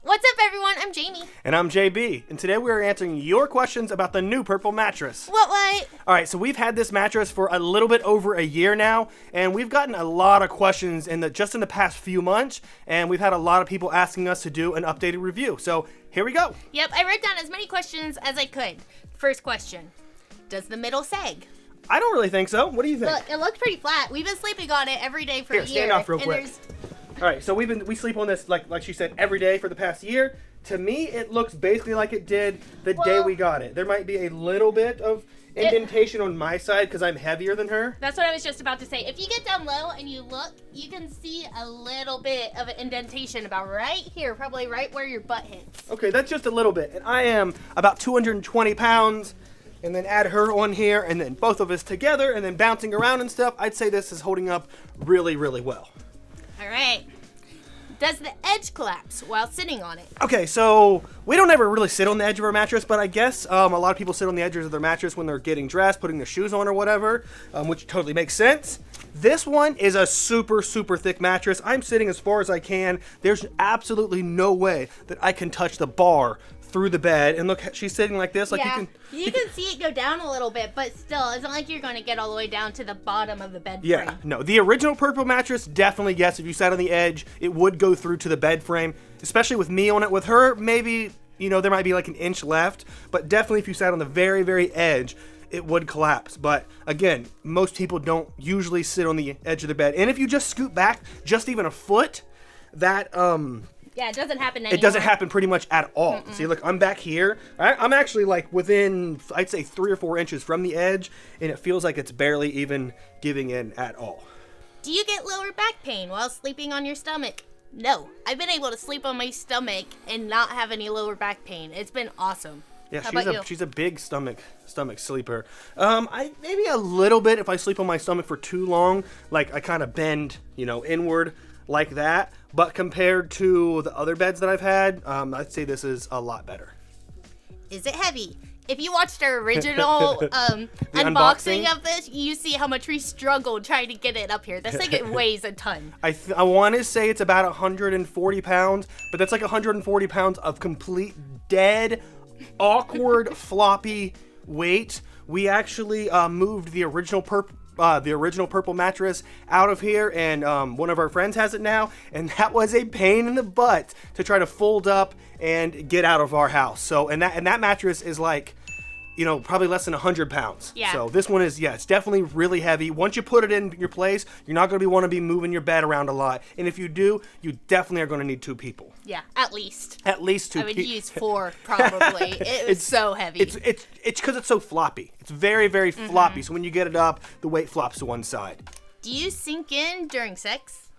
What's up, everyone? I'm Jaymie. And I'm JB. And today we are answering your questions about the new Purple Mattress. What? All right, so we've had this mattress for a little bit over a year now, and we've gotten a lot of questions just in the past few months, and we've had a lot of people asking us to do an updated review. So here we go. Yep, I wrote down as many questions as I could. First question, does the middle sag? I don't really think so. What do you think? Look, it looks pretty flat. We've been sleeping on it every day for a year. Stand off real quick. All right, so we sleep on this, like she said, every day for the past year. To me, it looks basically like it did the day we got it. There might be a little bit of indentation on my side because I'm heavier than her. That's what I was just about to say. If you get down low and you look, you can see a little bit of an indentation about right here, probably right where your butt hits. Okay, that's just a little bit. And I am about 220 pounds. And then add her on here, and then both of us together, and then bouncing around and stuff. I'd say this is holding up really, really well. All right. Does the edge collapse while sitting on it? Okay, so we don't ever really sit on the edge of our mattress, but I guess a lot of people sit on the edges of their mattress when they're getting dressed, putting their shoes on or whatever, which totally makes sense. This one is a super, super thick mattress. I'm sitting as far as I can. There's absolutely no way that I can touch the bar through the bed. And look, she's sitting like this. Like you can see it go down a little bit, but still, it's not like you're going to get all the way down to the bottom of the bed frame. Yeah, no, the original Purple Mattress, definitely yes. If you sat on the edge, it would go through to the bed frame, especially with me on it. With her, maybe, there might be like an inch left, but definitely if you sat on the very, very edge, it would collapse. But again, most people don't usually sit on the edge of the bed. And if you just scoot back just even a foot, that yeah, it doesn't happen anymore. It doesn't happen pretty much at all. See, look, I'm back here. I'm actually like within, I'd say 3 or 4 inches from the edge, and it feels like it's barely even giving in at all. Do you get lower back pain while sleeping on your stomach? No. I've been able to sleep on my stomach and not have any lower back pain. It's been awesome. Yeah, she's a big stomach sleeper. I maybe a little bit if I sleep on my stomach for too long, like I kind of bend, inward like that. But compared to the other beds that I've had, I'd say this is a lot better. Is it heavy? If you watched our original unboxing of this, you see how much we struggled trying to get it up here. This thing weighs a ton. I want to say it's about 140 pounds, but that's like 140 pounds of complete dead, awkward, floppy weight. We actually moved the original Purple Mattress out of here, and one of our friends has it now, and that was a pain in the butt to try to fold up and get out of our house. So, and that mattress is like, probably less than 100 pounds. Yeah. So this one is, it's definitely really heavy. Once you put it in your place, you're not going to want to be moving your bed around a lot. And if you do, you definitely are going to need 2 people. Yeah, at least. At least 2 people. I would use 4, probably. It's so heavy. It's because it's so floppy. It's very, very floppy. So when you get it up, the weight flops to one side. Do you sink in during sex?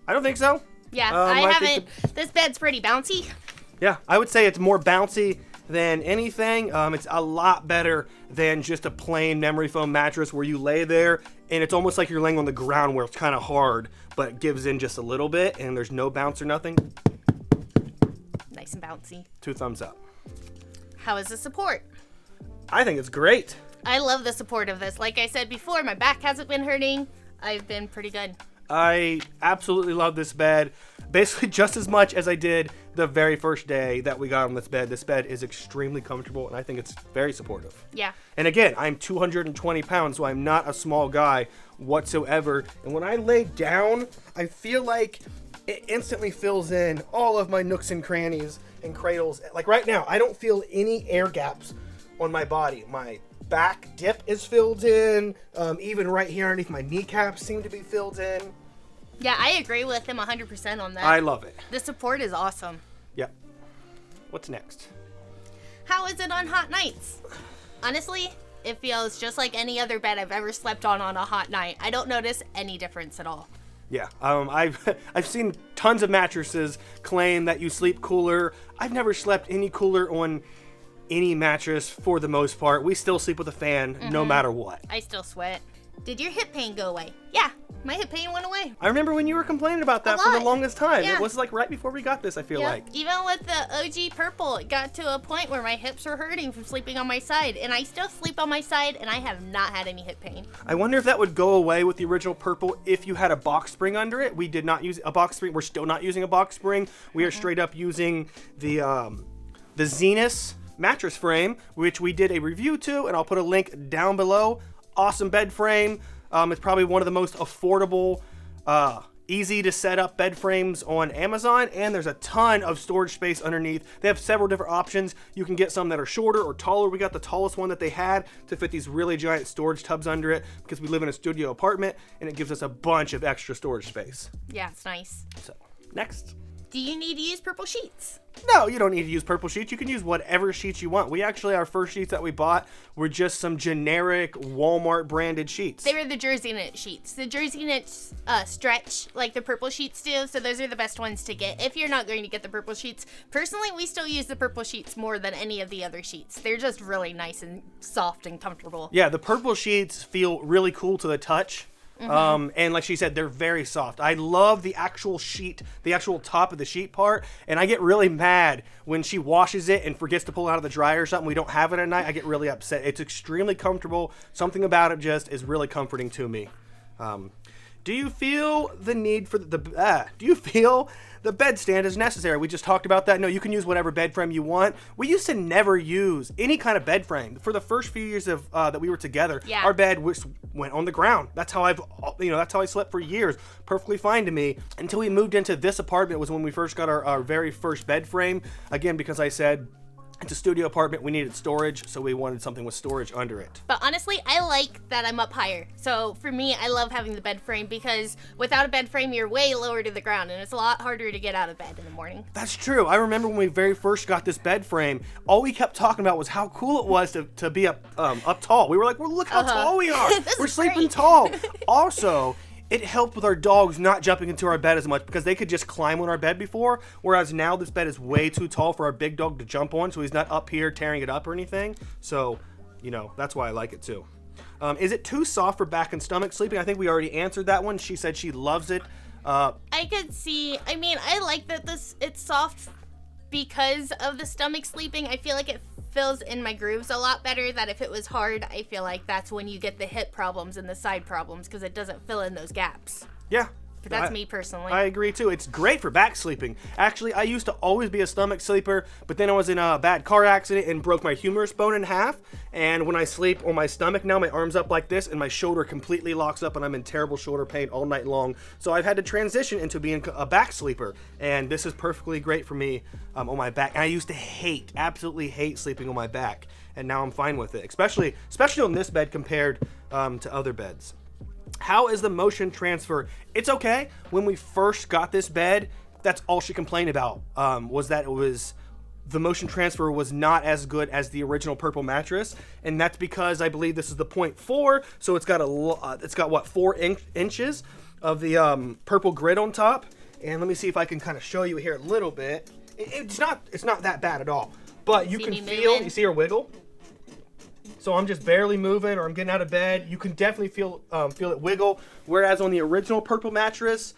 I don't think so. Yeah, I haven't. This bed's pretty bouncy. Yeah, I would say it's more bouncy than anything. It's a lot better than just a plain memory foam mattress where you lay there and it's almost like you're laying on the ground where it's kind of hard, but it gives in just a little bit and there's no bounce or nothing. Nice and bouncy. 2 thumbs up. How is the support? I think it's great. I love the support of this. Like I said before, my back hasn't been hurting. I've been pretty good. I absolutely love this bed, basically just as much as I did the very first day that we got on this bed. This bed is extremely comfortable, and I think it's very supportive. Yeah. And again, I'm 220 pounds, so I'm not a small guy whatsoever. And when I lay down, I feel like it instantly fills in all of my nooks and crannies and cradles. Like right now, I don't feel any air gaps on my body. My back dip is filled in. Even right here underneath my kneecaps seem to be filled in. Yeah, I agree with him 100% on that. I love it. The support is awesome. Yep. What's next? How is it on hot nights? Honestly, it feels just like any other bed I've ever slept on a hot night. I don't notice any difference at all. Yeah, I've seen tons of mattresses claim that you sleep cooler. I've never slept any cooler on any mattress for the most part. We still sleep with a fan no matter what. I still sweat. Did your hip pain go away? Yeah, my hip pain went away. I remember when you were complaining about that for the longest time. Yeah. It was like right before we got this, I feel like. Even with the OG Purple, it got to a point where my hips were hurting from sleeping on my side. And I still sleep on my side, and I have not had any hip pain. I wonder if that would go away with the original Purple if you had a box spring under it. We did not use a box spring. We're still not using a box spring. We are straight up using the Zenith mattress frame, which we did a review to, and I'll put a link down below. Awesome bed frame. It's probably one of the most affordable, easy to set up bed frames on Amazon, and there's a ton of storage space underneath. They have several different options. You can get some that are shorter or taller. We got the tallest one that they had to fit these really giant storage tubs under it because we live in a studio apartment, and it gives us a bunch of extra storage space. Yeah, it's nice. So, next. Do you need to use purple sheets? No, you don't need to use purple sheets. You can use whatever sheets you want. Our first sheets that we bought were just some generic Walmart branded sheets. They were the Jersey knit sheets. The Jersey knits stretch like the purple sheets do, so those are the best ones to get if you're not going to get the purple sheets. Personally, we still use the purple sheets more than any of the other sheets. They're just really nice and soft and comfortable. Yeah, the purple sheets feel really cool to the touch. And like she said, they're very soft. I love the actual sheet, the actual top of the sheet part, and I get really mad when she washes it and forgets to pull it out of the dryer or something. We don't have it at night. I get really upset. It's extremely comfortable. Something about it just is really comforting to me. Do you feel the need for do you feel the bed stand is necessary? We just talked about that. No, you can use whatever bed frame you want. We used to never use any kind of bed frame. For the first few years of that we were together, our bed went on the ground. That's how that's how I slept for years. Perfectly fine to me. Until we moved into this apartment was when we first got our very first bed frame. Again, because I said, it's a studio apartment, we needed storage, so we wanted something with storage under it. But honestly, I like that I'm up higher. So for me, I love having the bed frame because without a bed frame, you're way lower to the ground, and it's a lot harder to get out of bed in the morning. That's true. I remember when we very first got this bed frame, all we kept talking about was how cool it was to be up tall. We were like, well, look how tall we are. We're sleeping tall. Also, it helped with our dogs not jumping into our bed as much because they could just climb on our bed before, whereas now this bed is way too tall for our big dog to jump on, so he's not up here tearing it up or anything. So, that's why I like it too. Is it too soft for back and stomach sleeping? I think we already answered that one. She said she loves it. I could see, I like that it's soft because of the stomach sleeping. I feel like it fills in my grooves a lot better. That if it was hard, I feel like that's when you get the hip problems and the side problems because it doesn't fill in those gaps. Yeah. But that's me personally. I agree too. It's great for back sleeping. Actually, I used to always be a stomach sleeper, but then I was in a bad car accident and broke my humerus bone in half. And when I sleep on my stomach now, my arm's up like this and my shoulder completely locks up and I'm in terrible shoulder pain all night long. So I've had to transition into being a back sleeper. And this is perfectly great for me on my back. And I used to absolutely hate sleeping on my back. And now I'm fine with it, especially on this bed compared to other beds. How is the motion transfer? It's okay. When we first got this bed, that's all she complained about, was that the motion transfer was not as good as the original Purple mattress, and that's because I believe this is the 0.4, so it's got 4 inches of the Purple grid on top. And let me see if I can kind of show you here a little bit. It's not that bad at all, but you you see her wiggle? So I'm just barely moving, or I'm getting out of bed. You can definitely feel it wiggle. Whereas on the original Purple mattress,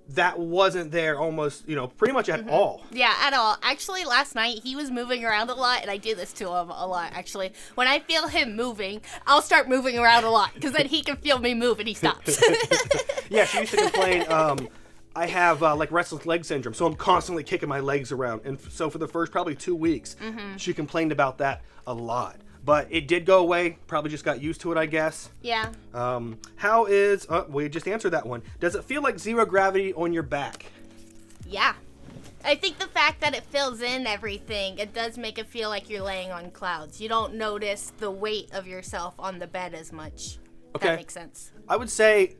that wasn't there almost, pretty much at all. Yeah, at all. Actually, last night, he was moving around a lot, and I do this to him a lot, actually. When I feel him moving, I'll start moving around a lot, because then he can feel me move, and he stops. Yeah, she used to complain, I have restless leg syndrome, so I'm constantly kicking my legs around. And so for the first probably 2 weeks, she complained about that a lot. But it did go away. Probably just got used to it, I guess. Yeah. We just answered that one. Does it feel like zero gravity on your back? Yeah. I think the fact that it fills in everything, it does make it feel like you're laying on clouds. You don't notice the weight of yourself on the bed as much. Okay. That makes sense. I would say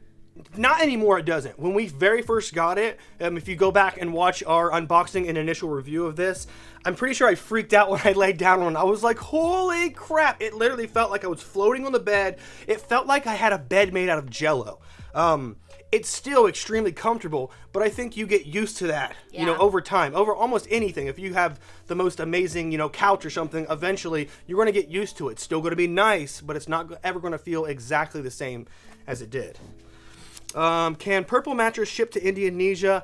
not anymore, it doesn't. When we very first got it, if you go back and watch our unboxing and initial review of this, I'm pretty sure I freaked out when I laid down on it. I was like, holy crap. It literally felt like I was floating on the bed. It felt like I had a bed made out of Jell-O. It's still extremely comfortable, but I think you get used to that, over time, over almost anything. If you have the most amazing, couch or something, eventually you're going to get used to it. It's still going to be nice, but it's not ever going to feel exactly the same as it did. Can Purple Mattress ship to Indonesia?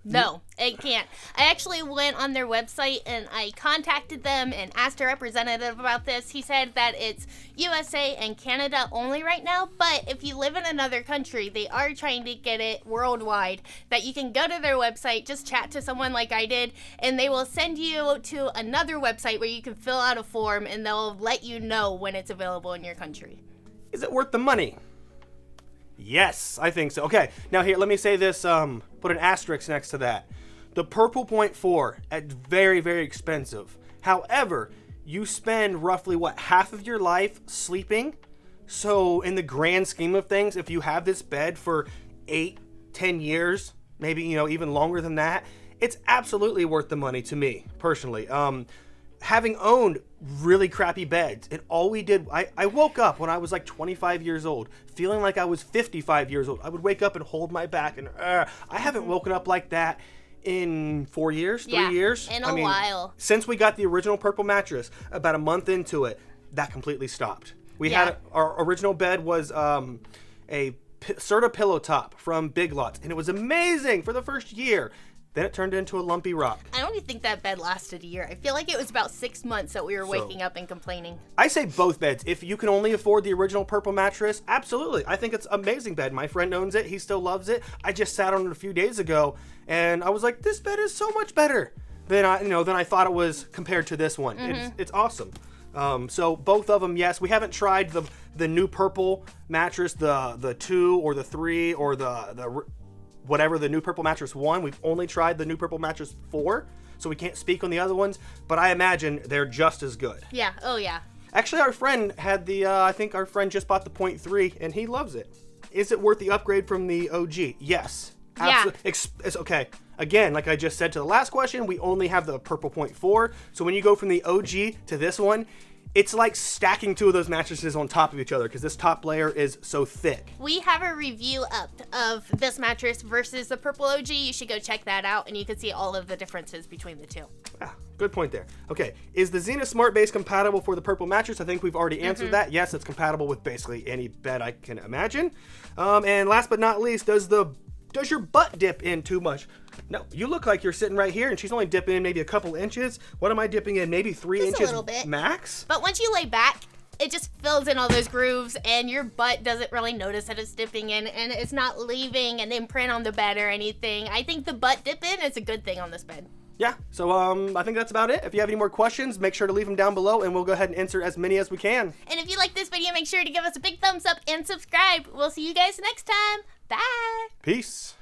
No, it can't. I actually went on their website and I contacted them and asked a representative about this. He said that it's USA and Canada only right now, but if you live in another country, they are trying to get it worldwide, that you can go to their website, just chat to someone like I did, and they will send you to another website where you can fill out a form and they'll let you know when it's available in your country. Is it worth the money? Yes, I think so. Okay, now here, let me say this, put an asterisk next to that. The Purple Point 4, at very, very expensive. However, you spend roughly, half of your life sleeping? So, in the grand scheme of things, if you have this bed for 8, 10 years, maybe, even longer than that, it's absolutely worth the money to me, personally. Having owned really crappy beds, and all we did, I woke up when I was like 25 years old, feeling like I was 55 years old. I would wake up and hold my back, and I haven't woken up like that in 4 years, 3 years. In a while. Since we got the original Purple Mattress, about a month into it, that completely stopped. We had our original bed was a Serta pillow top from Big Lots, and it was amazing for the first year. Then it turned into a lumpy rock. I don't even think that bed lasted a year. I feel like it was about 6 months that we were waking up and complaining. I say both beds. If you can only afford the original Purple Mattress, absolutely. I think it's an amazing bed. My friend owns it. He still loves it. I just sat on it a few days ago, and I was like, this bed is so much better than I thought it was compared to this one. It's awesome. So both of them, yes. We haven't tried the new Purple Mattress, the 2 or the 3 or the whatever the new Purple Mattress 1. We've only tried the new Purple Mattress 4, so we can't speak on the other ones, but I imagine they're just as good. Yeah, oh yeah. Actually, our friend had I think our friend just bought the Point 3, and he loves it. Is it worth the upgrade from the OG? Yes. Absolutely. Yeah. It's okay. Again, like I just said to the last question, we only have the Purple Point 4, so when you go from the OG to this one, it's like stacking 2 of those mattresses on top of each other because this top layer is so thick. We have a review up of this mattress versus the Purple OG. You should go check that out, and you can see all of the differences between the two. Good point there. Okay, is the Xena Smart Base compatible for the Purple Mattress? I think we've already answered that. Yes, it's compatible with basically any bed I can imagine. And last but not least, does your butt dip in too much? No, you look like you're sitting right here, and she's only dipping in maybe a couple inches. What am I dipping in? Maybe 3 just inches a little bit. Max? But once you lay back, it just fills in all those grooves, and your butt doesn't really notice that it's dipping in, and it's not leaving an imprint on the bed or anything. I think the butt dip in is a good thing on this bed. Yeah, so I think that's about it. If you have any more questions, make sure to leave them down below, and we'll go ahead and answer as many as we can. And if you like this video, make sure to give us a big thumbs up and subscribe. We'll see you guys next time. Bye. Peace.